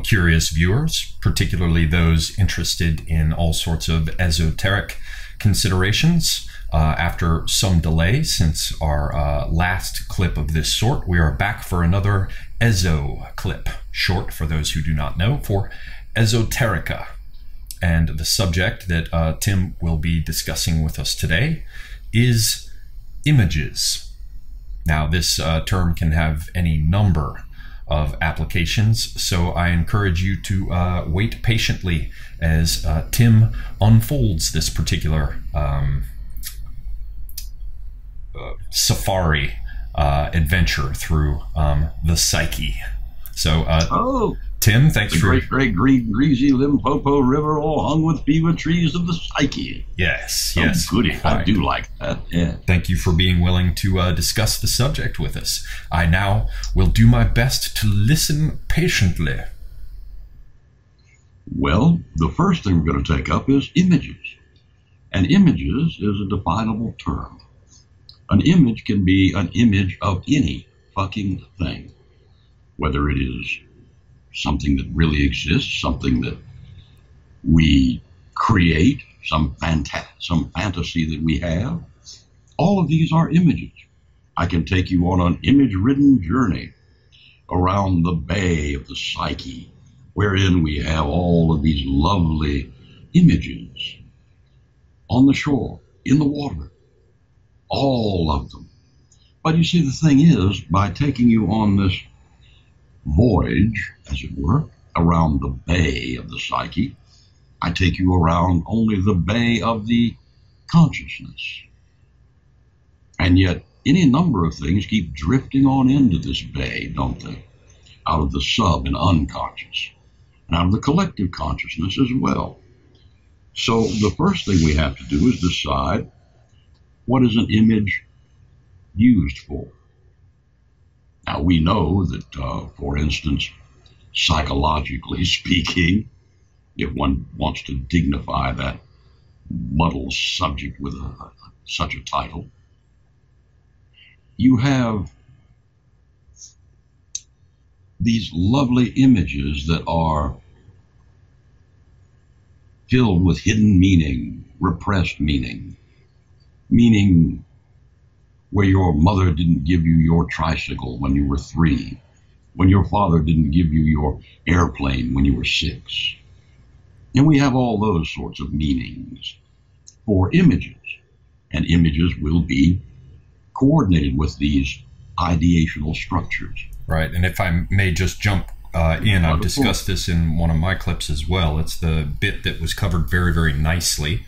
curious viewers, particularly those interested in all sorts of esoteric considerations. After some delay since our last clip of this sort, we are back for another ESO clip, short, for those who do not know, for esoterica. And the subject that Tim will be discussing with us today is images. Now, this term can have any number of applications, so I encourage you to wait patiently as Tim unfolds this particular safari adventure through the psyche. So, Tim, thanks for the great greasy Limpopo River, all hung with fever trees of the psyche. Yes, oh, yes, goody. I do like that. Yeah. Thank you for being willing to discuss the subject with us. I now will do my best to listen patiently. Well, the first thing we're going to take up is images. And images is a definable term. An image can be an image of any fucking thing, whether it is something that really exists, something that we create, some fantasy that we have. All of these are images. I can take you on an image-ridden journey around the bay of the psyche, wherein we have all of these lovely images on the shore, in the water, all of them. But you see, the thing is, by taking you on this voyage, as it were, around the bay of the psyche, I take you around only the bay of the consciousness. And yet, any number of things keep drifting on into this bay, don't they? Out of the sub and unconscious, and out of the collective consciousness as well. So the first thing we have to do is decide, what is an image used for? Now, we know that, for instance, psychologically speaking, if one wants to dignify that muddled subject with such a title, you have these lovely images that are filled with hidden meaning, repressed meaning, meaning where your mother didn't give you your tricycle when you were 3, when your father didn't give you your airplane when you were 6. And we have all those sorts of meanings for images, and images will be coordinated with these ideational structures. Right, and if I may just jump in, I've discussed this in one of my clips as well. It's the bit that was covered very, very nicely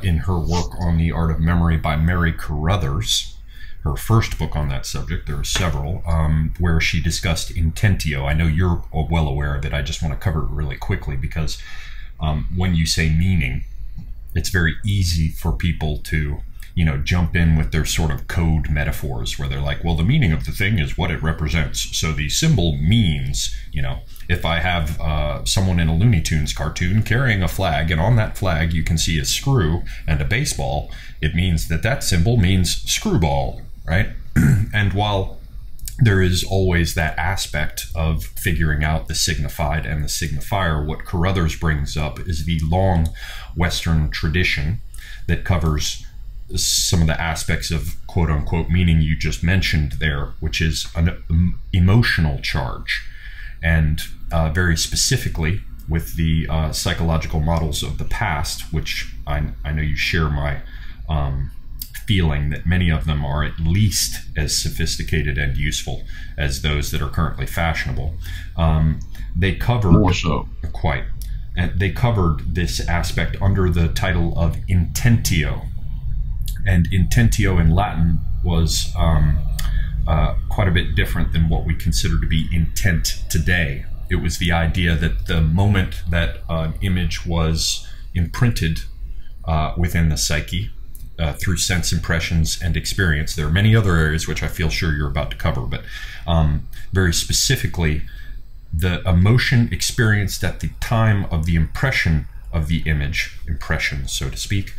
in her work on the Art of Memory by Mary Carruthers, her first book on that subject. There are several, where she discussed intentio. I know you're well aware of it. I just want to cover it really quickly because when you say meaning, it's very easy for people to, you know, jump in with their sort of code metaphors where they're like, well, the meaning of the thing is what it represents. So the symbol means, you know, if I have someone in a Looney Tunes cartoon carrying a flag, and on that flag you can see a screw and a baseball, it means that that symbol means screwball, right? And while there is always that aspect of figuring out the signified and the signifier, what Carruthers brings up is the long Western tradition that covers some of the aspects of quote-unquote meaning you just mentioned there, which is an emotional charge. And very specifically with the psychological models of the past, which I know you share my feeling that many of them are at least as sophisticated and useful as those that are currently fashionable. They covered more so. Quite. And they covered this aspect under the title of intentio. And intentio in Latin was quite a bit different than what we consider to be intent today. It was the idea that the moment that an image was imprinted within the psyche through sense impressions and experience. There are many other areas which I feel sure you're about to cover, but very specifically, the emotion experienced at the time of the impression of the image, impression, so to speak,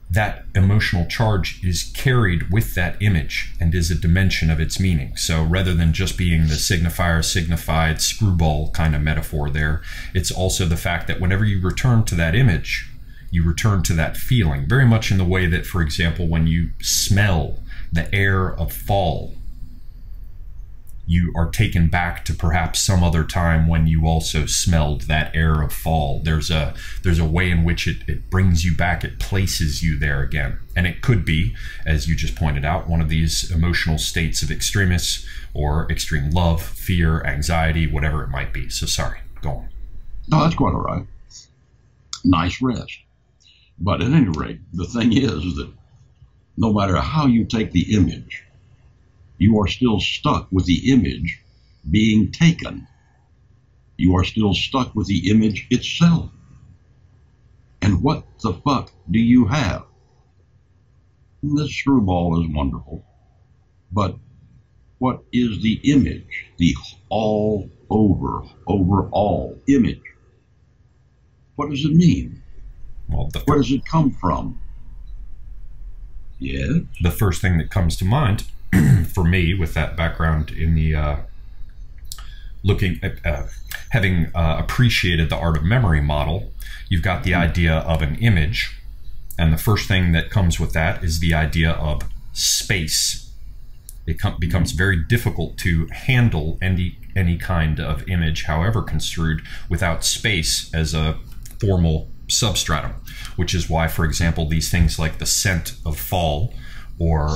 that emotional charge is carried with that image and is a dimension of its meaning. So rather than just being the signifier, signified, screwball kind of metaphor there, it's also the fact that whenever you return to that image, you return to that feeling, very much in the way that, for example, when you smell the air of fall, you are taken back to perhaps some other time when you also smelled that air of fall. There's a way in which it brings you back, it places you there again. And it could be, as you just pointed out, one of these emotional states of extremis or extreme love, fear, anxiety, whatever it might be. So sorry, go on. No, that's quite all right. Nice rest. But at any rate, the thing is that no matter how you take the image, you are still stuck with the image being taken. You are still stuck with the image itself. And what the fuck do you have? This screwball is wonderful, but what is the image? The overall image. What does it mean? Well, where does it come from? Yes? The first thing that comes to mind for me, with that background in the looking at having appreciated the art of memory model, you've got the idea of an image, and the first thing that comes with that is the idea of space. It becomes very difficult to handle any kind of image, however construed, without space as a formal substratum, which is why, for example, these things like the scent of fall or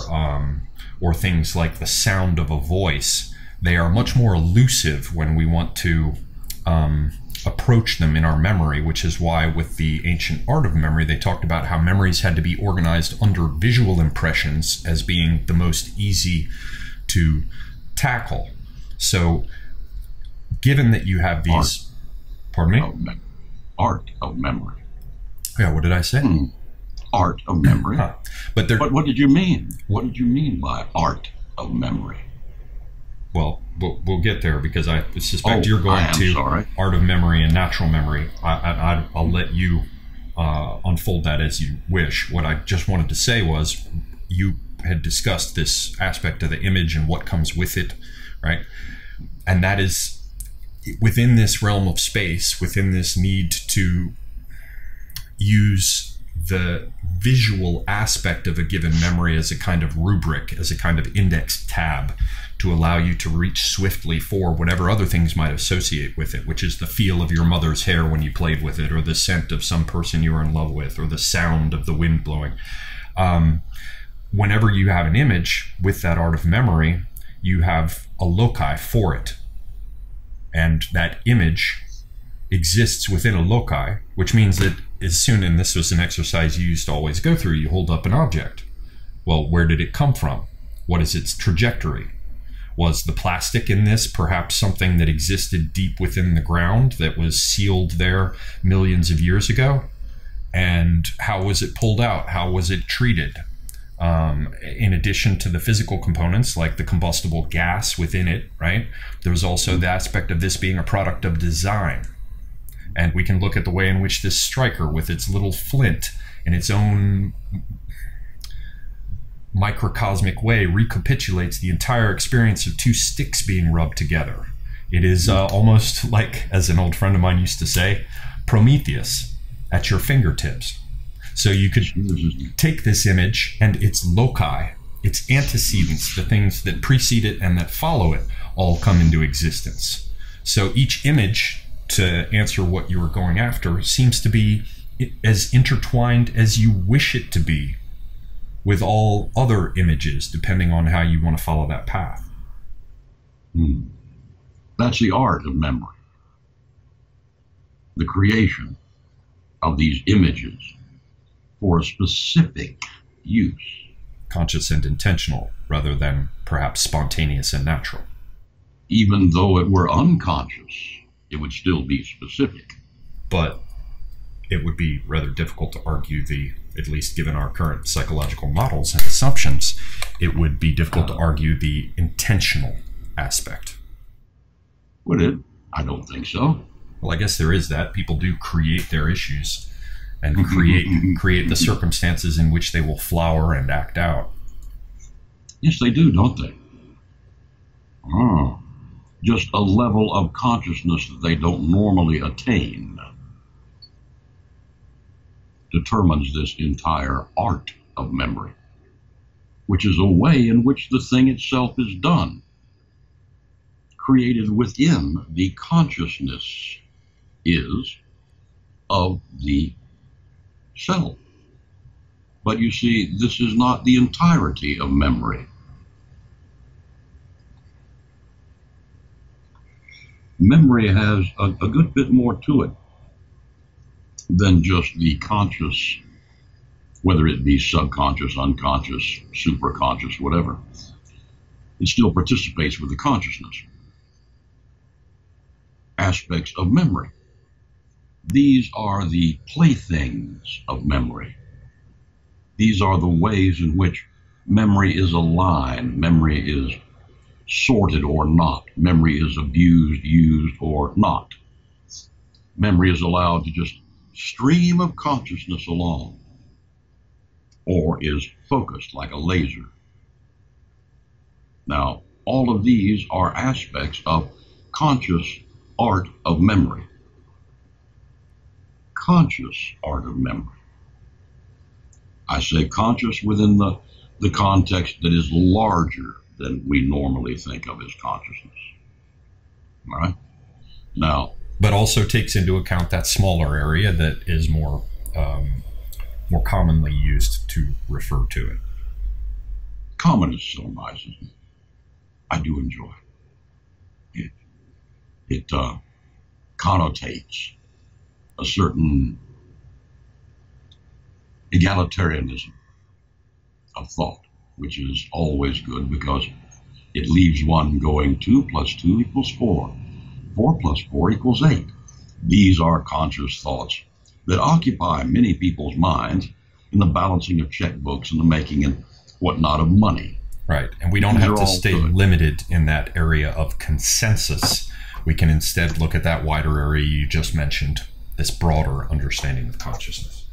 things like the sound of a voice, they are much more elusive when we want to approach them in our memory, which is why with the ancient art of memory, they talked about how memories had to be organized under visual impressions as being the most easy to tackle. So given that you have these... Pardon me? Art of memory. Yeah, what did I say? Art of memory. Huh. But what did you mean? What did you mean by art of memory? Well, we'll get there, because I suspect you're going to art of memory and natural memory. I'll let you unfold that as you wish. What I just wanted to say was, you had discussed this aspect of the image and what comes with it, right? And that is, within this realm of space, within this need to use the visual aspect of a given memory as a kind of rubric, as a kind of index tab, to allow you to reach swiftly for whatever other things might associate with it, which is the feel of your mother's hair when you played with it, or the scent of some person you were in love with, or the sound of the wind blowing. Whenever you have an image with that art of memory, you have a loci for it. And that image exists within a loci, which means that as soon, and this was an exercise you used to always go through, you hold up an object. Well, where did it come from? What is its trajectory? Was the plastic in this perhaps something that existed deep within the ground that was sealed there millions of years ago? And how was it pulled out? How was it treated? In addition to the physical components like the combustible gas within it, right? There's also the aspect of this being a product of design. And we can look at the way in which this striker, with its little flint in its own microcosmic way, recapitulates the entire experience of two sticks being rubbed together. It is almost like, as an old friend of mine used to say, Prometheus at your fingertips. So you could take this image and its loci, its antecedents, the things that precede it and that follow it, all come into existence. So each image, to answer what you were going after, seems to be as intertwined as you wish it to be with all other images, depending on how you want to follow that path. That's the art of memory. The creation of these images for a specific use. Conscious and intentional, rather than perhaps spontaneous and natural. Even though it were unconscious, it would still be specific. But it would be rather difficult to argue at least given our current psychological models and assumptions, it would be difficult to argue the intentional aspect. Would it? I don't think so. Well, I guess there is that. People do create their issues. and create the circumstances in which they will flower and act out. Yes, they do, don't they? Just a level of consciousness that they don't normally attain determines this entire art of memory, which is a way in which the thing itself is done, created within the consciousness is of the self. But you see, this is not the entirety of memory. Memory has a good bit more to it than just the conscious, whether it be subconscious, unconscious, superconscious, whatever. It still participates with the consciousness aspects of memory. These are the playthings of memory. These are the ways in which memory is aligned, memory is sorted or not, memory is abused, used, or not. Memory is allowed to just stream of consciousness along, or is focused like a laser. Now, all of these are aspects of conscious art of memory. Conscious art of memory. I say conscious within the context that is larger than we normally think of as consciousness. All right? Now, but also takes into account that smaller area that is more commonly used to refer to it. Common is so nice, isn't it? I do enjoy it. It connotates a certain egalitarianism of thought, which is always good because it leaves one going 2 + 2 = 4. 4 + 4 = 8. These are conscious thoughts that occupy many people's minds in the balancing of checkbooks and the making and whatnot of money. Right, and we don't have to stay limited in that area of consensus. We can instead look at that wider area you just mentioned, this broader understanding of consciousness.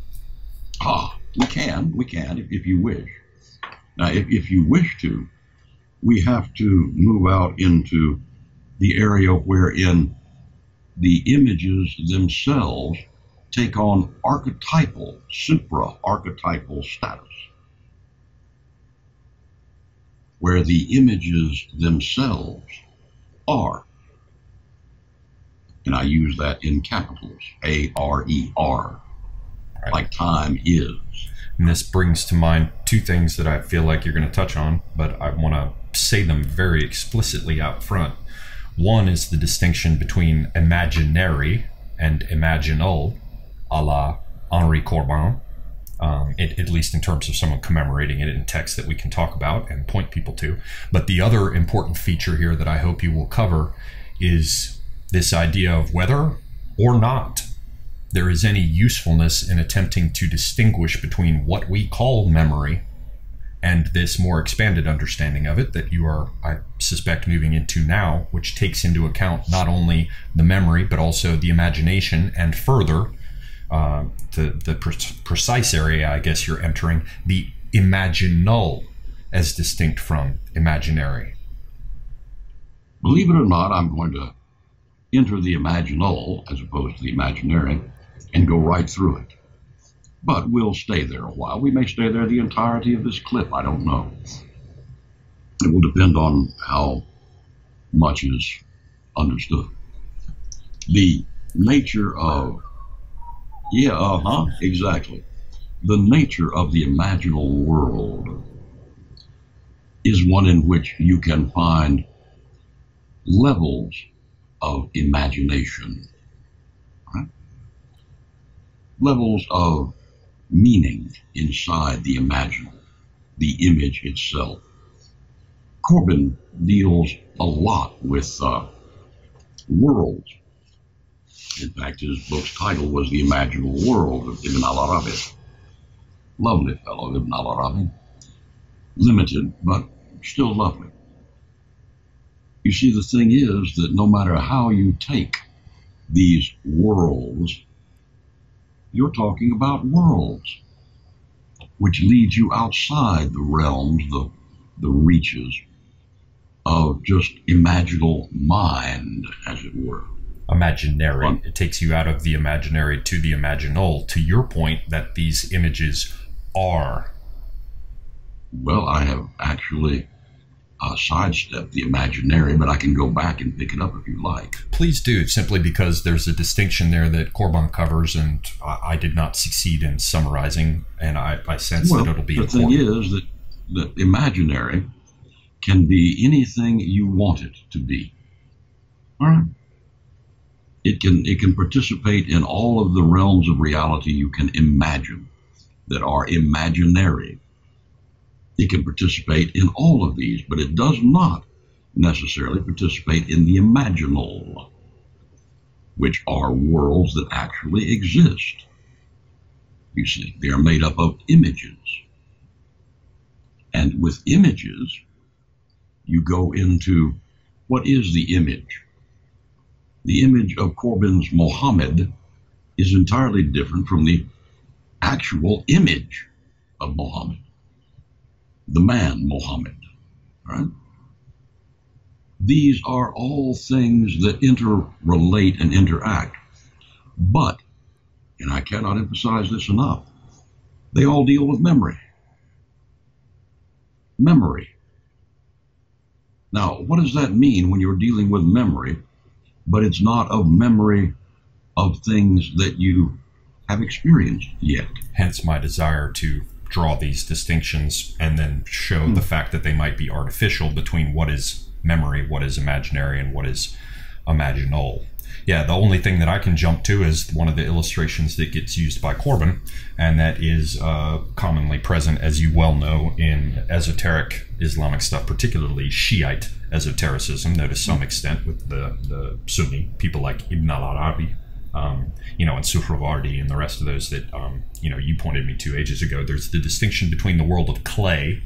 We can, if you wish. Now, if you wish to, we have to move out into the area wherein the images themselves take on archetypal, supra-archetypal status, where the images themselves are, and I use that in capitals, A-R-E-R, right, like time is. And this brings to mind two things that I feel like you're going to touch on, but I want to say them very explicitly out front. One is the distinction between imaginary and imaginal, a la Henri Corbin, at least in terms of someone commemorating it in text that we can talk about and point people to. But the other important feature here that I hope you will cover is this idea of whether or not there is any usefulness in attempting to distinguish between what we call memory and this more expanded understanding of it that you are, I suspect, moving into now, which takes into account not only the memory, but also the imagination, and further, the precise area, I guess, you're entering, the imaginal as distinct from imaginary. Believe it or not, I'm going to enter the imaginal as opposed to the imaginary and go right through it. But we'll stay there a while. We may stay there the entirety of this clip. I don't know. It will depend on how much is understood. The nature of, exactly. The nature of the imaginal world is one in which you can find levels of imagination, right? Levels of meaning inside the imaginal, the image itself. Corbin deals a lot with worlds. In fact, his book's title was The Imaginal World of Ibn al-Arabi. Lovely fellow, Ibn al-Arabi. Limited, but still lovely. You see, the thing is that no matter how you take these worlds, You're talking about worlds, which leads you outside the realms, the reaches of just imaginal mind, as it were. Imaginary. It takes you out of the imaginary to the imaginal, to your point that these images are. Well, I have actually sidestepped the imaginary, but I can go back and pick it up if you like. Please do, simply because there's a distinction there that Corbin covers, and I did not succeed in summarizing, and I sense that it'll be important. The thing is that imaginary can be anything you want it to be. All right? It can participate in all of the realms of reality you can imagine that are imaginary. It can participate in all of these, but it does not necessarily participate in the imaginal, which are worlds that actually exist. You see, they are made up of images. And with images, you go into what is the image? The image of Corbin's Muhammad is entirely different from the actual image of Muhammad, the man Muhammad, right? These are all things that interrelate and interact, but, and I cannot emphasize this enough, they all deal with memory. Memory. Now, what does that mean when you're dealing with memory, but it's not of memory of things that you have experienced yet? Hence my desire to draw these distinctions and then show the fact that they might be artificial between what is memory, what is imaginary, and what is imaginal. Yeah, the only thing that I can jump to is one of the illustrations that gets used by Corbin, and that is commonly present, as you well know, in esoteric Islamic stuff, particularly Shiite esotericism, though to some extent with the Sunni, people like Ibn al-Arabi, and Suhrawardi and the rest of those that, you pointed me to ages ago. There's the distinction between the world of clay,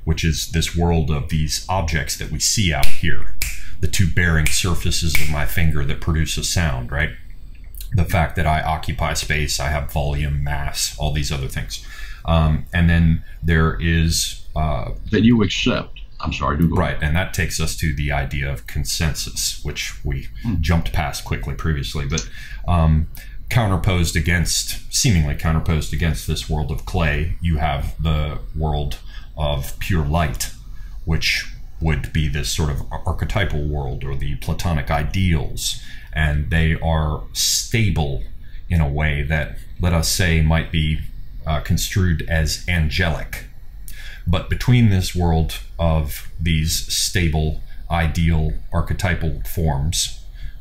which is this world of these objects that we see out here, the two bearing surfaces of my finger that produce a sound, right? The fact that I occupy space, I have volume, mass, all these other things. And then there is... that you accept. I'm sorry, do go. Right, and that takes us to the idea of consensus, which we jumped past quickly previously, but seemingly counterposed against this world of clay, you have the world of pure light, which would be this sort of archetypal world, or the Platonic ideals, and they are stable in a way that, let us say, might be construed as angelic. But between this world of these stable, ideal, archetypal forms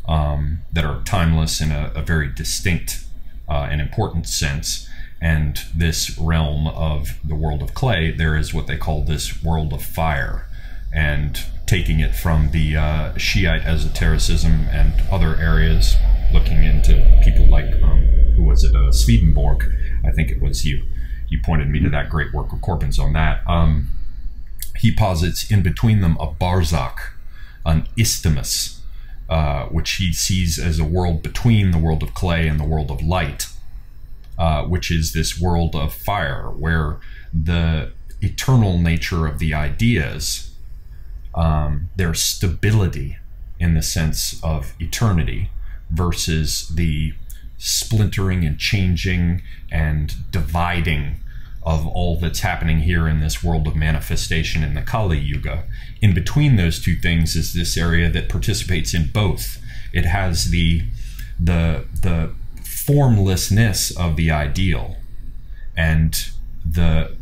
that are timeless in a very distinct and important sense, and this realm of the world of clay, there is what they call this world of fire. And taking it from the Shiite esotericism and other areas, looking into people like, who was it, Swedenborg, I think it was you pointed me to that great work of Corbin's on that. He posits in between them a barzakh, an isthmus, which he sees as a world between the world of clay and the world of light, which is this world of fire, where the eternal nature of the ideas, their stability in the sense of eternity, versus the splintering and changing and dividing of all that's happening here in this world of manifestation in the Kali Yuga. In between those two things is this area that participates in both. It has the formlessness of the ideal and the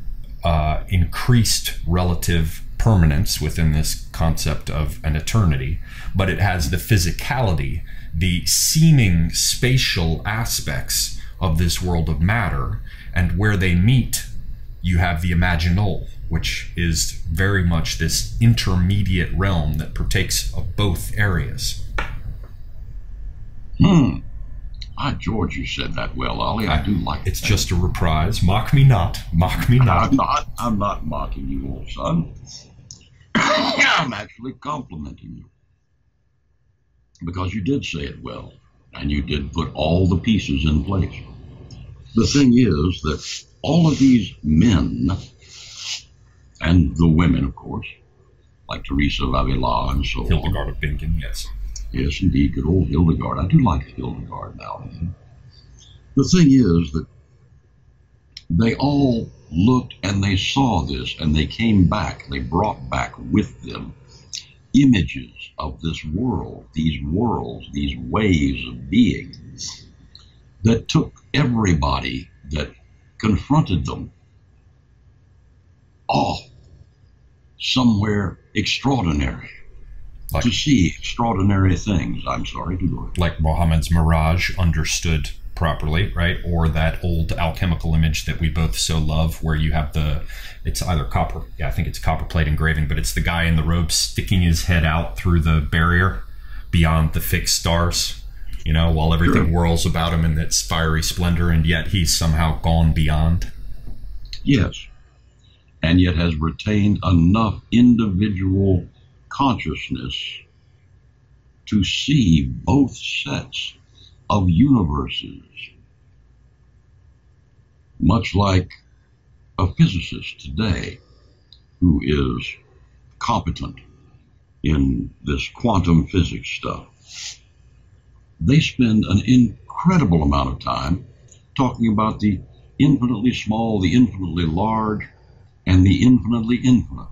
increased relative permanence within this concept of an eternity, but it has the physicality, the seeming spatial aspects of this world of matter, and where they meet, you have the imaginal, which is very much this intermediate realm that partakes of both areas. George, you said that well, Ollie. I do like it. It's just a reprise. Mock me not. Mock me not. I'm not mocking you, old son. I'm actually complimenting you, because you did say it well, and you did put all the pieces in place. the thing is that all of these men, and the women, of course, like Teresa of Avila and so on. Hildegard of Bingen, yes. Yes, indeed, good old Hildegard. I do like Hildegard now and then. The thing is that they all looked and they saw this, and they came back, they brought back with them images of this world, these worlds, these ways of being that took everybody that confronted them off somewhere extraordinary, like, to see extraordinary things. I'm sorry to go ahead. Like Mohammed's mirage understood properly, right? Or that old alchemical image that we both so love, where you have it's either copper, I think it's copper plate engraving, but it's the guy in the robe sticking his head out through the barrier beyond the fixed stars, while everything whirls about him in its fiery splendor, and yet he's somehow gone beyond. Yes, and yet has retained enough individual consciousness to see both sets of universes, much like a physicist today who is competent in this quantum physics stuff. They spend an incredible amount of time talking about the infinitely small, the infinitely large, and the infinitely infinite.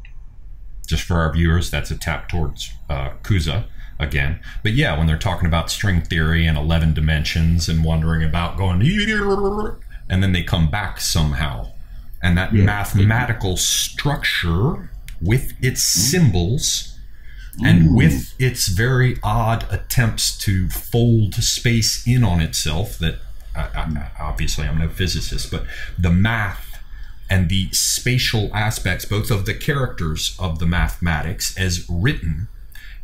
Just for our viewers, that's a tap towards Kuza again. But yeah, when they're talking about string theory and 11 dimensions and wondering about going, and then they come back somehow. And that mathematical structure with its symbols and with its very odd attempts to fold space in on itself, that obviously I'm no physicist, but the math and the spatial aspects, both of the characters of the mathematics as written,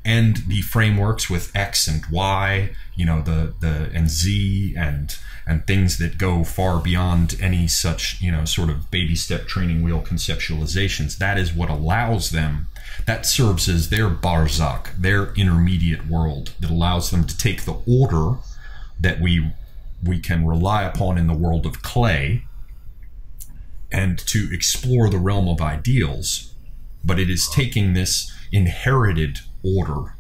and the frameworks with X and Y, the and Z and things that go far beyond any such, sort of baby step training wheel conceptualizations. That is what allows them, that serves as their barzakh, their intermediate world, that allows them to take the order that we can rely upon in the world of clay and to explore the realm of ideals. But it is taking this inherited order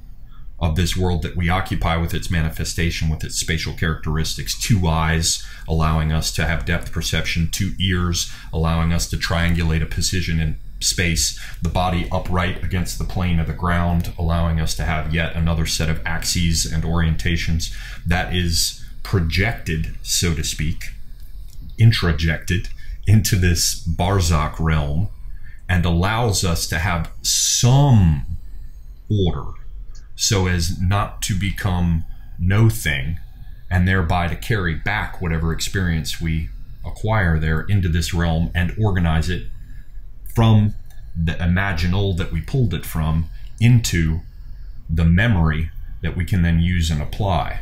of this world that we occupy with its manifestation, with its spatial characteristics, 2 eyes allowing us to have depth perception, 2 ears allowing us to triangulate a position in space, the body upright against the plane of the ground allowing us to have yet another set of axes and orientations that is projected, so to speak, introjected into this barzakh realm, and allows us to have some order so as not to become no thing, and thereby to carry back whatever experience we acquire there into this realm and organize it from the imaginal that we pulled it from into the memory that we can then use and apply.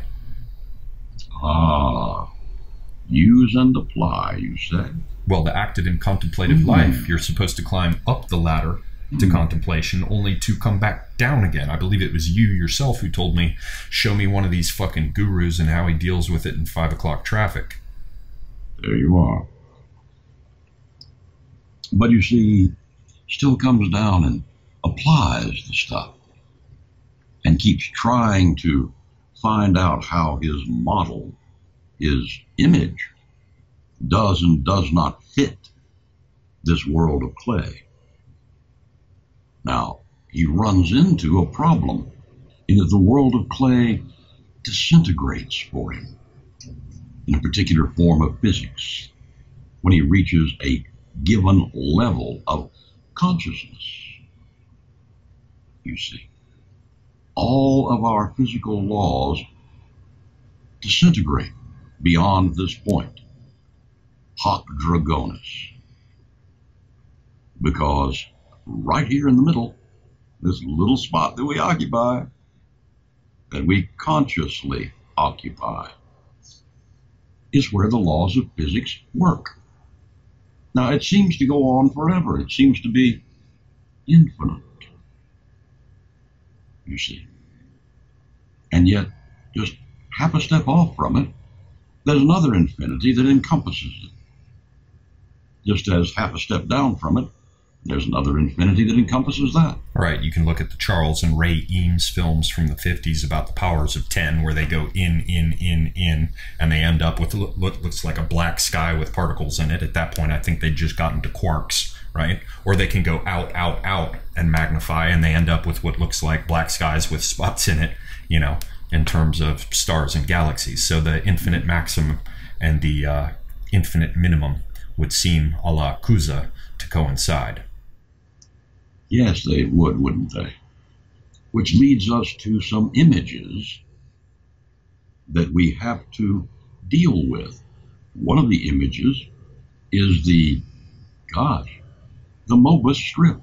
Use and apply, you said? Well, the active and contemplative life, you're supposed to climb up the ladder to contemplation, only to come back down again. I believe it was you yourself who told me, show me one of these fucking gurus and how he deals with it in 5 o'clock traffic. There you are. But you see, still comes down and applies the stuff and keeps trying to find out how his model, his image, does and does not fit this world of clay. Now, he runs into a problem in that the world of clay disintegrates for him in a particular form of physics when he reaches a given level of consciousness. You see, all of our physical laws disintegrate beyond this point, hoc dragonis, because right here in the middle, this little spot that we occupy, that we consciously occupy, is where the laws of physics work. Now, it seems to go on forever. It seems to be infinite, you see. And yet, just half a step off from it, There's another infinity that encompasses it. Just as half a step down from it, there's another infinity that encompasses that. Right. You can look at the Charles and Ray Eames films from the 50s about the powers of 10, where they go in, and they end up with what looks like a black sky with particles in it. At that point, I think they'd just gotten to quarks, right? Or they can go out, and magnify, and they end up with what looks like black skies with spots in it, you know, in terms of stars and galaxies. So the infinite maximum and the infinite minimum would seem a la Cusa to coincide. Yes, they would, wouldn't they? Which leads us to some images that we have to deal with. One of the images is the Mobius strip.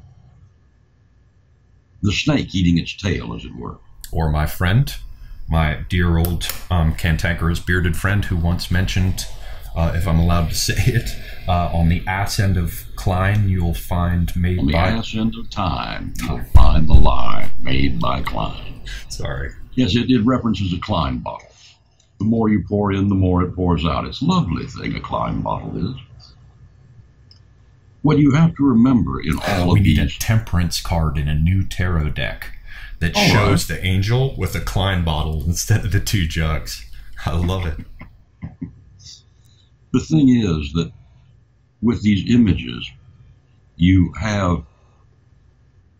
The snake eating its tail, as it were. Or my friend, my dear old cantankerous bearded friend who once mentioned, if I'm allowed to say it, on the ass end of Klein, you'll find made by... On the ass end of time, you'll find the lie made by Klein. Sorry. Yes, it references a Klein bottle. The more you pour in, the more it pours out. It's a lovely thing, a Klein bottle is. What you have to remember in all we of these... need a temperance card in a new tarot deck that shows the angel with a Klein bottle instead of the 2 jugs. I love it. The thing is that with these images, you have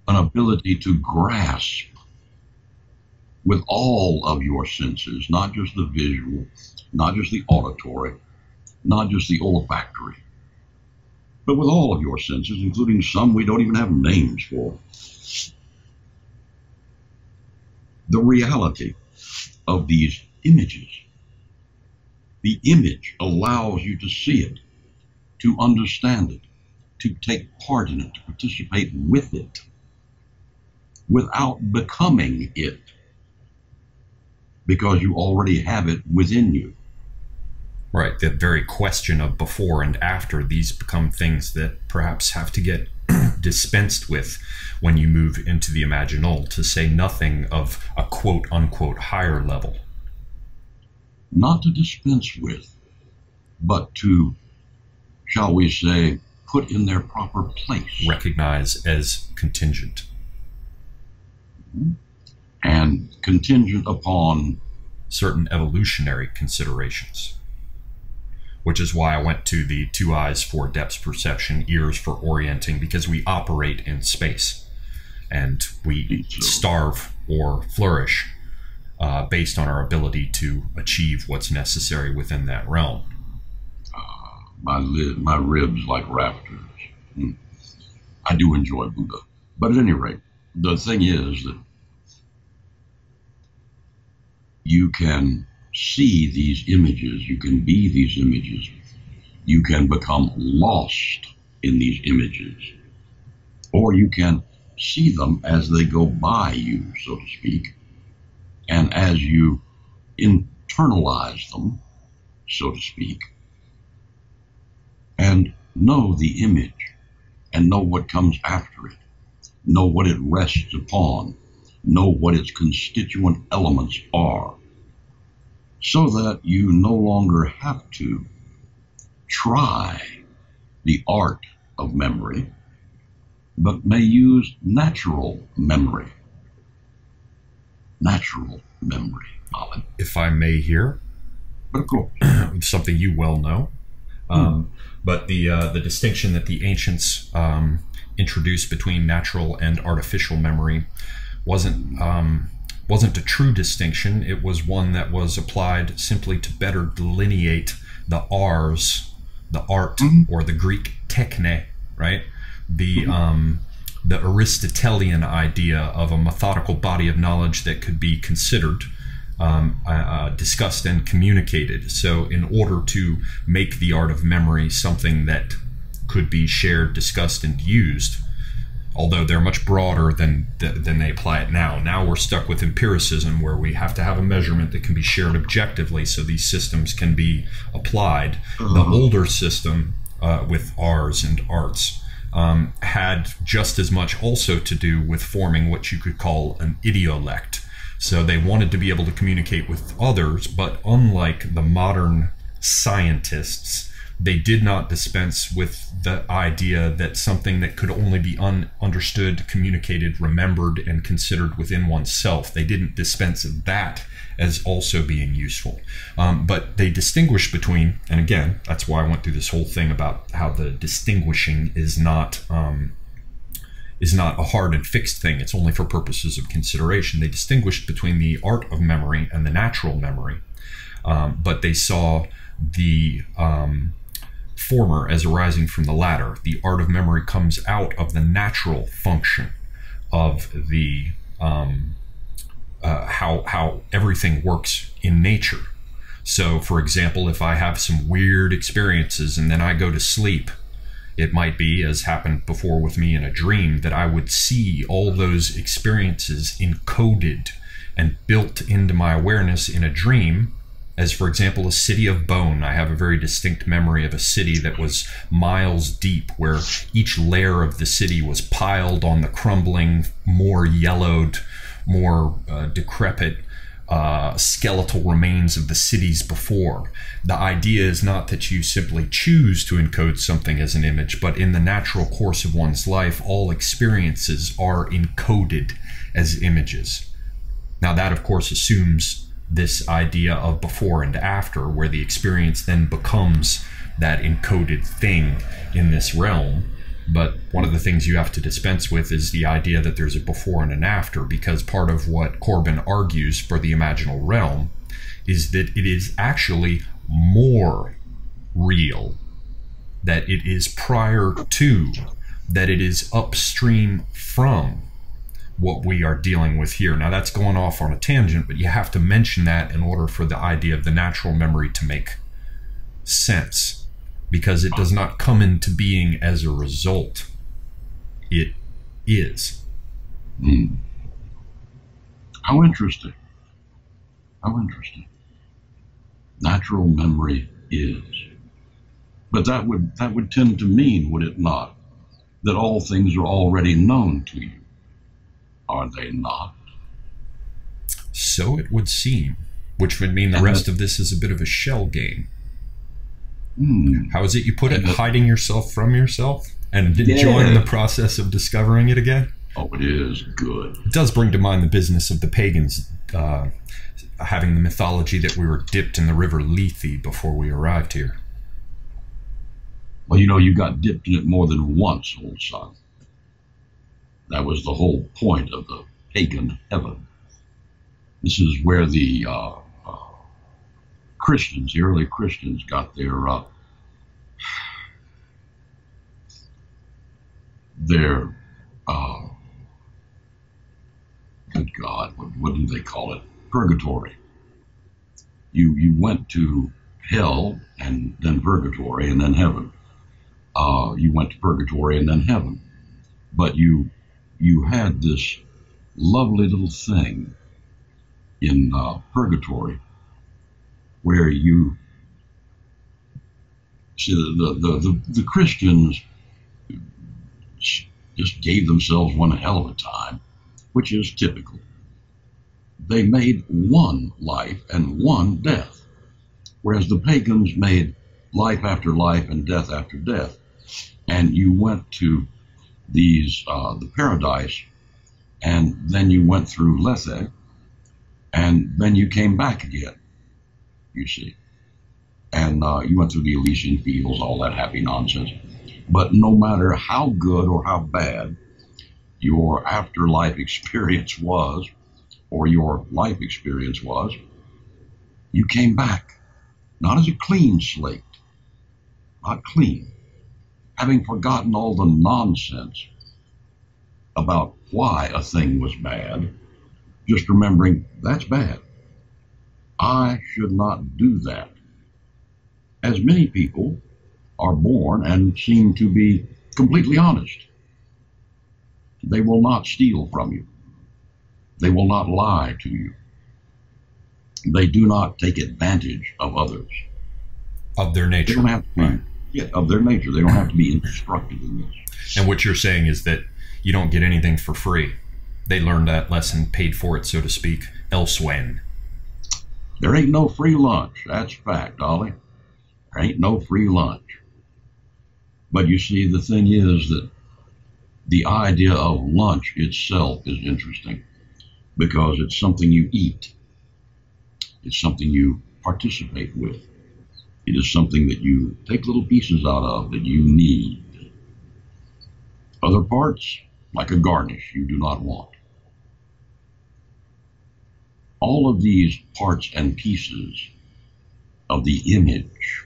an ability to grasp with all of your senses, not just the visual, not just the auditory, not just the olfactory, but with all of your senses, including some we don't even have names for. The reality of these images. The image allows you to see it, to understand it, to take part in it, to participate with it, without becoming it, because you already have it within you. Right, the very question of before and after, these become things that perhaps have to get dispensed with when you move into the Imaginal, to say nothing of a quote-unquote higher level. Not to dispense with, but to, shall we say, put in their proper place. Recognize as contingent. And contingent upon certain evolutionary considerations. Which is why I went to the 2 eyes for depth perception, ears for orienting, because we operate in space. And we starve or flourish based on our ability to achieve what's necessary within that realm. My ribs like raptors. I do enjoy Buddha. But at any rate, the thing is that you can see these images, you can be these images, you can become lost in these images, or you can see them as they go by you, so to speak, and as you internalize them, so to speak, and know the image, and know what comes after it, know what it rests upon, know what its constituent elements are, so that you no longer have to try the art of memory, but may use natural memory. Natural memory, Alan. If I may here, but of course, something you well know, but the distinction that the ancients introduced between natural and artificial memory wasn't a true distinction. It was one that was applied simply to better delineate the R's, the art, or the Greek techne, right? The Aristotelian idea of a methodical body of knowledge that could be considered, discussed, and communicated. So in order to make the art of memory something that could be shared, discussed, and used, although they're much broader than they apply it now. Now we're stuck with empiricism, where we have to have a measurement that can be shared objectively so these systems can be applied. The older system with R's and arts had just as much also to do with forming what you could call an idiolect. So they wanted to be able to communicate with others, but unlike the modern scientists, they did not dispense with the idea that something that could only be understood, communicated, remembered, and considered within oneself, they didn't dispense of that as also being useful. But they distinguish between, and again, that's why I went through this whole thing about how the distinguishing is not a hard and fixed thing. It's only for purposes of consideration. They distinguished between the art of memory and the natural memory, but they saw the former as arising from the latter. The art of memory comes out of the natural function of the how everything works in nature. So, for example, if I have some weird experiences and then I go to sleep, it might be, as happened before with me in a dream, that I would see all those experiences encoded and built into my awareness in a dream. As, for example, a city of bone. I have a very distinct memory of a city that was miles deep, where each layer of the city was piled on the crumbling, more yellowed, more decrepit skeletal remains of the cities before. The idea is not that you simply choose to encode something as an image, but in the natural course of one's life, all experiences are encoded as images. Now that, of course, assumes this idea of before and after, where the experience then becomes that encoded thing in this realm. But one of the things you have to dispense with is the idea that there's a before and an after, because part of what Corbin argues for the imaginal realm is that it is actually more real, that it is prior to, that it is upstream from what we are dealing with here. Now that's going off on a tangent, but you have to mention that in order for the idea of the natural memory to make sense, because it does not come into being as a result. It is. How interesting. How interesting. Natural memory is. But that would tend to mean, would it not, that all things are already known to you? Are they not? So it would seem, which would mean the rest of this is a bit of a shell game. How is it you put it? Hiding yourself from yourself and enjoying the process of discovering it again? Oh, it is good. It does bring to mind the business of the pagans, having the mythology that we were dipped in the river Lethe before we arrived here. Well, you got dipped in it more than once, old son. That was the whole point of the pagan heaven. This is where the Christians, the early Christians, got their good God, what do they call it? Purgatory. You went to hell and then purgatory and then heaven. You went to purgatory and then heaven. But you had this lovely little thing in purgatory where you see the Christians just gave themselves one hell of a time, which is typical. They made one life and one death, whereas the pagans made life after life and death after death. And you went to these the paradise, and then you went through Lethe, and then you came back again, you see. And you went through the Elysian fields, all that happy nonsense. But no matter how good or how bad your afterlife experience was, or your life experience was, you came back, not as a clean slate, not clean, having forgotten all the nonsense about why a thing was bad, just remembering that's bad. I should not do that. As many people are born and seem to be completely honest. They will not steal from you. They will not lie to you. They do not take advantage of others. Of their nature. They don't have to be, of their nature. They don't have to be instructed in this. And what you're saying is that you don't get anything for free. They learned that lesson, paid for it, so to speak, elsewhere. There ain't no free lunch. That's fact, Ollie. There ain't no free lunch. But you see, the thing is that the idea of lunch itself is interesting because it's something you eat. It's something you participate with. It is something that you take little pieces out of that you need. Other parts, like a garnish, you do not want. All of these parts and pieces of the image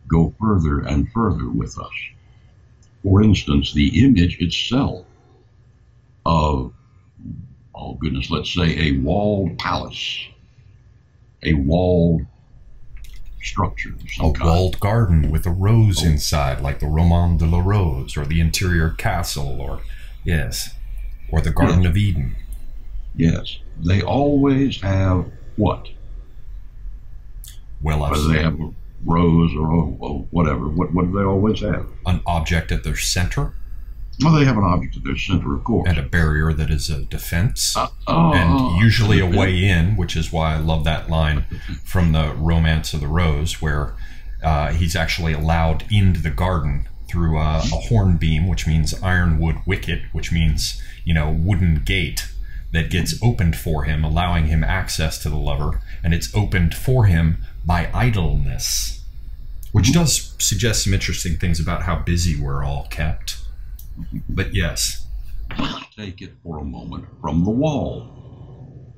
go further and further with us. For instance, the image itself of, oh goodness, let's say a walled palace, a walled structure of some kind. A walled garden with a rose inside, like the Roman de la Rose, or the interior castle, or, yes, or the Garden of Eden. Yes, they always have what? Well, whether they have a rose or whatever, what do they always have? An object at their center. Well, they have an object at their center, of course. And a barrier that is a defense. And usually a way in, which is why I love that line from the Romance of the Rose, where he's actually allowed into the garden through a horn beam, which means ironwood wicket, which means, wooden gate that gets opened for him, allowing him access to the lover. And it's opened for him by idleness, which does suggest some interesting things about how busy we're all kept. But yes. Take it for a moment from the wall.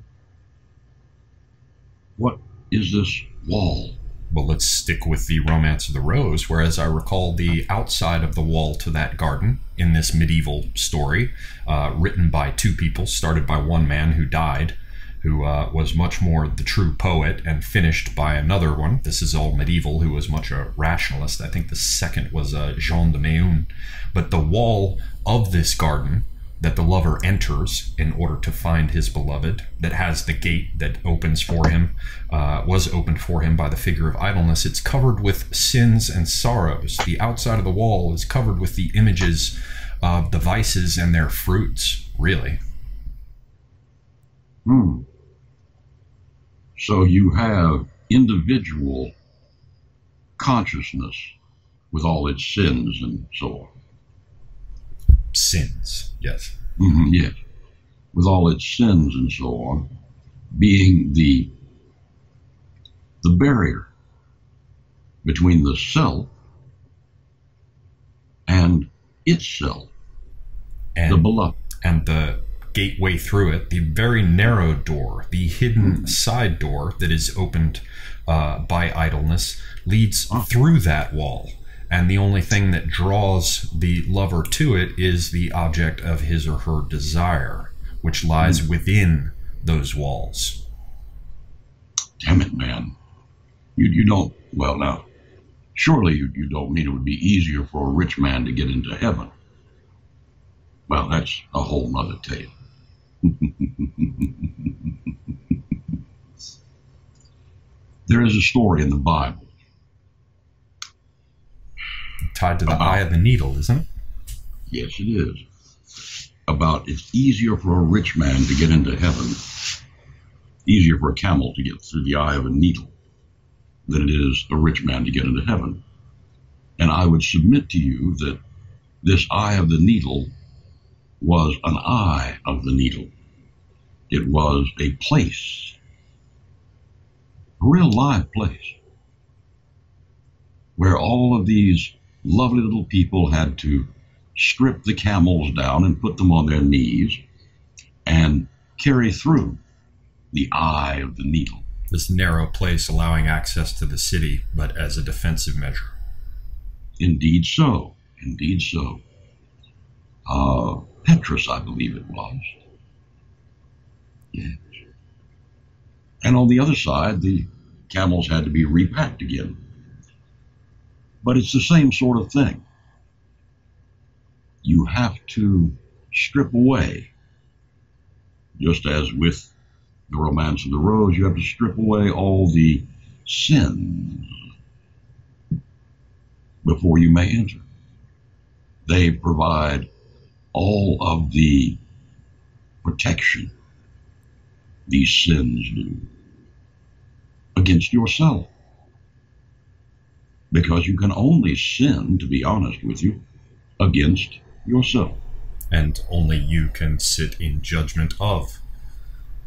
What is this wall? Well, let's stick with the Romance of the Rose, where, as I recall, the outside of the wall to that garden in this medieval story, written by two people, started by one man who died, who was much more the true poet, and finished by another one. This is all medieval, who was much a rationalist. I think the second was Jean de Meun. But the wall of this garden that the lover enters in order to find his beloved, that has the gate that opens for him, was opened for him by the figure of idleness. It's covered with sins and sorrows. The outside of the wall is covered with the images of the vices and their fruits, really. So you have individual consciousness with all its sins and so on. Sins, yes. Yes. With all its sins and so on, being the barrier between the self and itself, and the beloved. And the gateway through it, the very narrow door, the hidden side door that is opened by idleness, leads through that wall. And the only thing that draws the lover to it is the object of his or her desire, which lies within those walls. Damn it, man. You don't, well now, surely you don't mean it would be easier for a rich man to get into heaven. Well, that's a whole nother tale. There is a story in the Bible. Tied to the eye of the needle, isn't it? Yes, it is. About it's easier for a rich man to get into heaven, easier for a camel to get through the eye of a needle than it is a rich man to get into heaven. And I would submit to you that this eye of the needle was an eye of the needle. It was a place, a real live place, where all of these lovely little people had to strip the camels down and put them on their knees and carry through the eye of the needle. This narrow place allowing access to the city, but as a defensive measure. Indeed so. Indeed so. Petrus, I believe it was. Yes. And on the other side, the camels had to be repacked again. But it's the same sort of thing. You have to strip away, just as with the Romance of the Rose, you have to strip away all the sins before you may enter. They provide all of the protection these sins do against yourself. Because you can only sin, to be honest with you, against yourself. And only you can sit in judgment of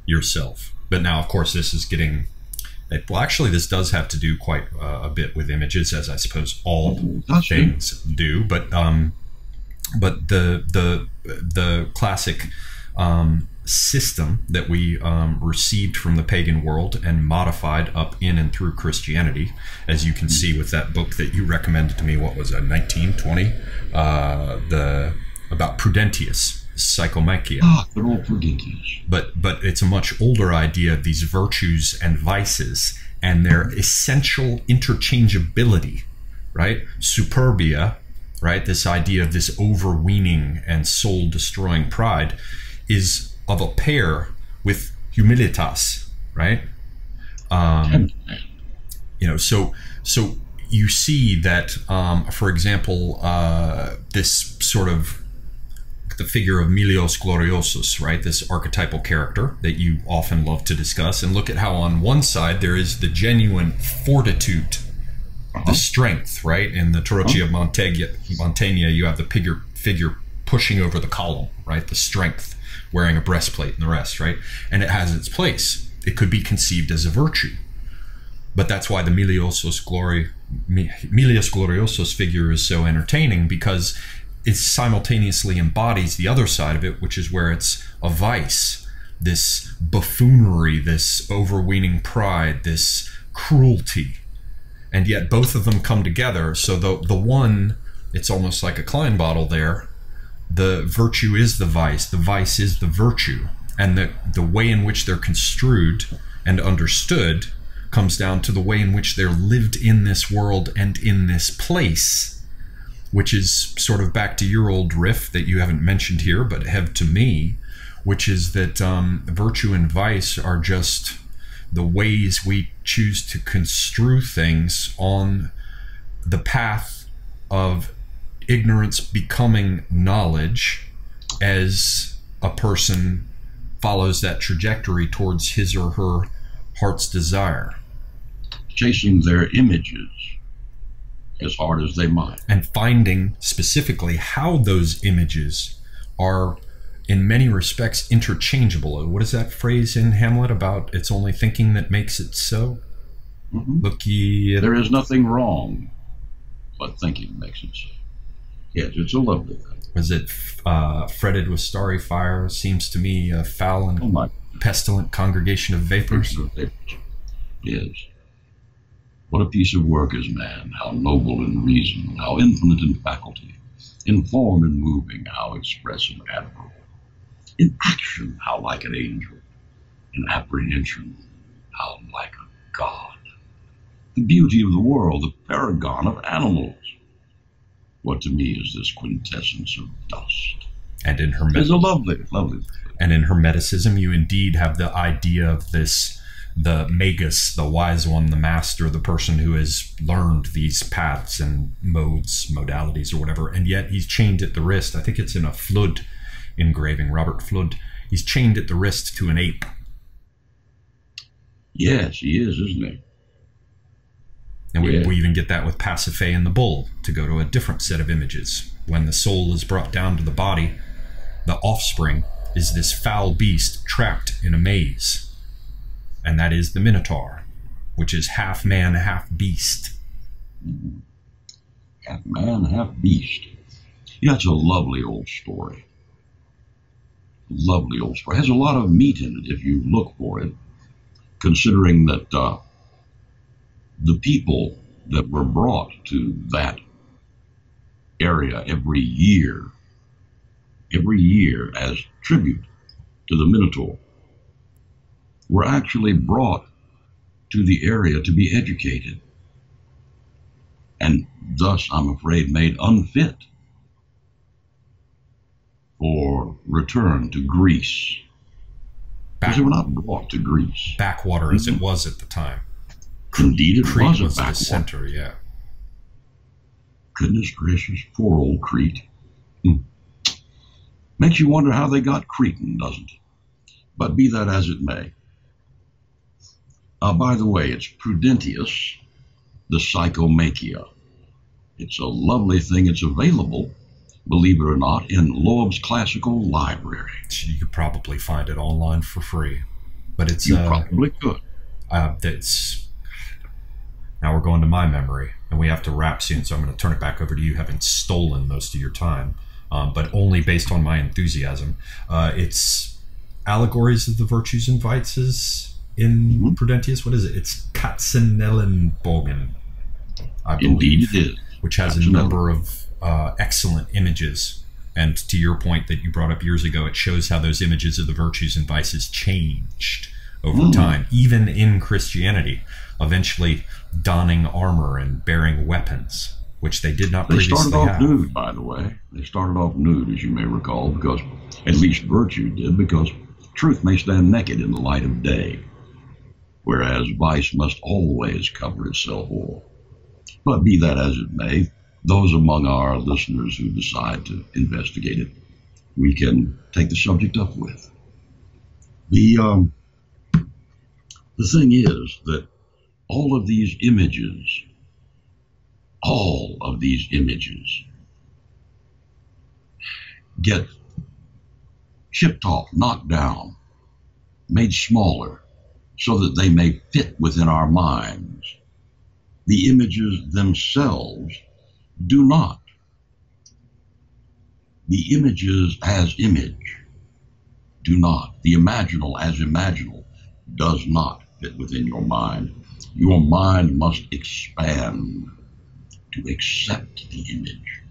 yourself. But now, of course, this is getting... Well, actually, this does have to do quite a bit with images, as I suppose all things do. But the classic system that we received from the pagan world and modified up in and through Christianity, as you can see with that book that you recommended to me, what was it, 1920, about Prudentius, Psychomachia. Ah, good old Prudentius. But it's a much older idea of these virtues and vices and their essential interchangeability, right? Superbia, right? This idea of this overweening and soul-destroying pride is of a pair with humilitas, right? You know, so you see that, for example, this sort of the figure of Milios Gloriosos, right? This archetypal character that you often love to discuss, and look at how on one side there is the genuine fortitude, the strength, right? In the Tarocchi of Montaigne, you have the figure pushing over the column, right? The strength, wearing a breastplate and the rest, right? And it has its place. It could be conceived as a virtue. But that's why the Milios Gloriosos figure is so entertaining, because it simultaneously embodies the other side of it, which is where it's a vice, this buffoonery, this overweening pride, this cruelty. And yet both of them come together. So the one, it's almost like a Klein bottle there. The virtue is the vice is the virtue. And the way in which they're construed and understood comes down to the way in which they're lived in this world and in this place, which is sort of back to your old riff that you haven't mentioned here, but have to me, which is that virtue and vice are just the ways we choose to construe things on the path of ignorance becoming knowledge as a person follows that trajectory towards his or her heart's desire. Chasing their images as hard as they might. And finding specifically how those images are in many respects interchangeable. What is that phrase in Hamlet about it's only thinking that makes it so? Look ye... There is nothing wrong, but thinking makes it so. Yes, it's a lovely thing. Was it fretted with starry fire, seems to me a foul and pestilent congregation of vapors? Yes. What a piece of work is man, how noble in reason, how infinite in faculty, in form and moving, how expressive and admirable, in action, how like an angel, in apprehension, how like a god. The beauty of the world, the paragon of animals. What to me is this quintessence of dust. And in it's a lovely. And in Hermeticism, you indeed have the idea of this, the magus, the wise one, the master, the person who has learned these paths and modalities or whatever, and yet he's chained at the wrist. I think it's in a Flood engraving, Robert Flood. He's chained at the wrist to an ape. Yes, he is, isn't he? And we even get that with Pasiphae and the bull, to go to a different set of images. When the soul is brought down to the body, the offspring is this foul beast trapped in a maze. And that is the Minotaur, which is half man, half beast. Half man, half beast. Yeah, it's a lovely old story. Lovely old story. It has a lot of meat in it if you look for it, considering that the people that were brought to that area every year as tribute to the Minotaur, were actually brought to the area to be educated, and thus, I'm afraid, made unfit for return to Greece. Because they were not brought to Greece. Backwater as it was at the time. Indeed, it Crete was a the center, yeah. Goodness gracious, poor old Crete. Makes you wonder how they got Cretan, doesn't it? But be that as it may, By the way, it's Prudentius, the Psychomachia. It's a lovely thing. It's available, believe it or not, in Loeb's Classical Library. You could probably find it online for free, but it's you probably could. That's now we're going to my memory, and we have to wrap soon, so I'm going to turn it back over to you, having stolen most of your time, but only based on my enthusiasm. It's Allegories of the Virtues and Vices in Prudentius. What is it? It's Katzenellenbogen, I believe. Indeed it is. Which has a number of excellent images. And to your point that you brought up years ago, it shows how those images of the virtues and vices changed over time, even in Christianity, eventually donning armor and bearing weapons, which they did not previously have. They started off nude, by the way. They started off nude, as you may recall, because, at least virtue did, because truth may stand naked in the light of day, whereas vice must always cover itself all. But be that as it may, those among our listeners who decide to investigate it, we can take the subject up with. The thing is that all of these images get chipped off, knocked down, made smaller, so that they may fit within our minds. The images themselves do not. The images as image do not. The imaginal as imaginal does not fit within your mind. Your mind must expand to accept the image,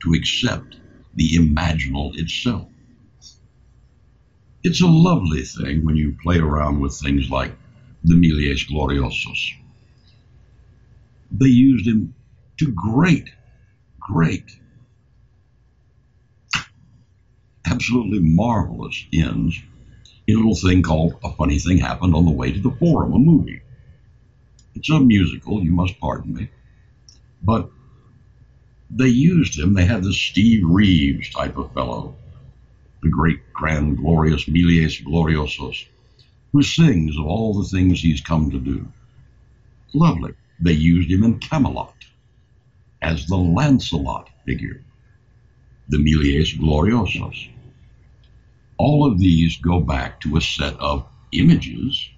to accept the imaginal itself. It's a lovely thing when you play around with things like the Milies Gloriosos. They used him to great, absolutely marvelous ends in a little thing called A Funny Thing Happened on the Way to the Forum, a movie. It's a musical, you must pardon me. But they used him. They had this Steve Reeves type of fellow, the great, grand, glorious Milies Gloriosos, who sings of all the things he's come to do. Lovely. They used him in Camelot as the Lancelot figure, the Milies Gloriosos. All of these go back to a set of images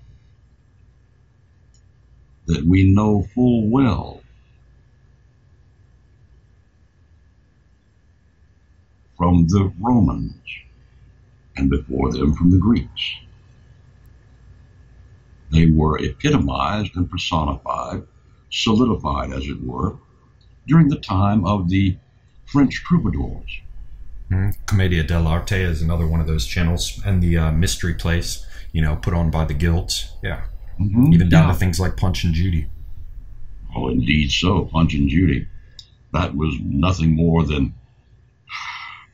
that we know full well from the Romans and before them from the Greeks. They were epitomized and personified, solidified, as it were, during the time of the French troubadours. Commedia dell'arte is another one of those channels, and the Mystery Place, put on by the guilds. Yeah. Even down to things like Punch and Judy. Oh, indeed so. Punch and Judy. That was nothing more than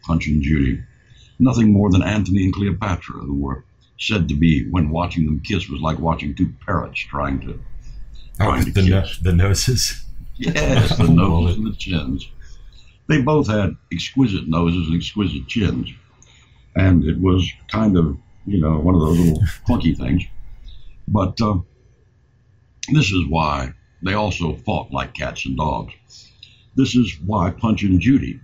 Punch and Judy. Nothing more than Antony and Cleopatra, who were said to be, when watching them kiss, was like watching two parrots trying to kiss. The noses. Yes, the noses and the chins. They both had exquisite noses and exquisite chins. And it was kind of, one of those little clunky things. But this is why they also fought like cats and dogs. This is why Punch and Judy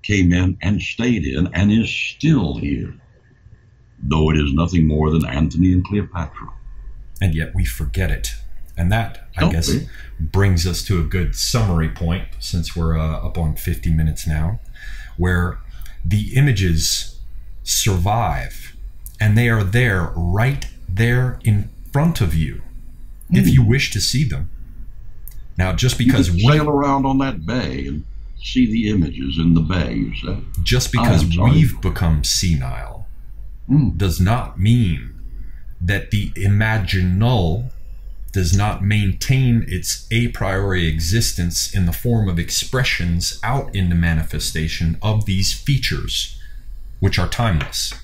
came in and stayed in and is still here, though it is nothing more than Antony and Cleopatra. And yet we forget it. And that, I guess, brings us to a good summary point, since we're up on 50 minutes now, where the images survive, and they are there, right there in front of you, if you wish to see them. Now, just because you sail around on that bay and see the images in the bay, you said. Just because we've become senile does not mean that the imaginal does not maintain its a priori existence in the form of expressions out in the manifestation of these features, which are timeless.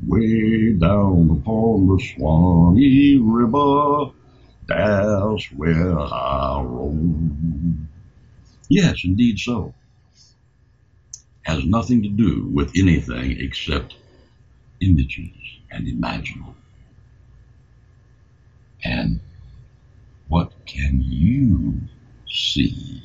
Way down upon the Swanee River, that's where I roam. Yes, indeed so. Has nothing to do with anything except images and imaginal. And what can you see?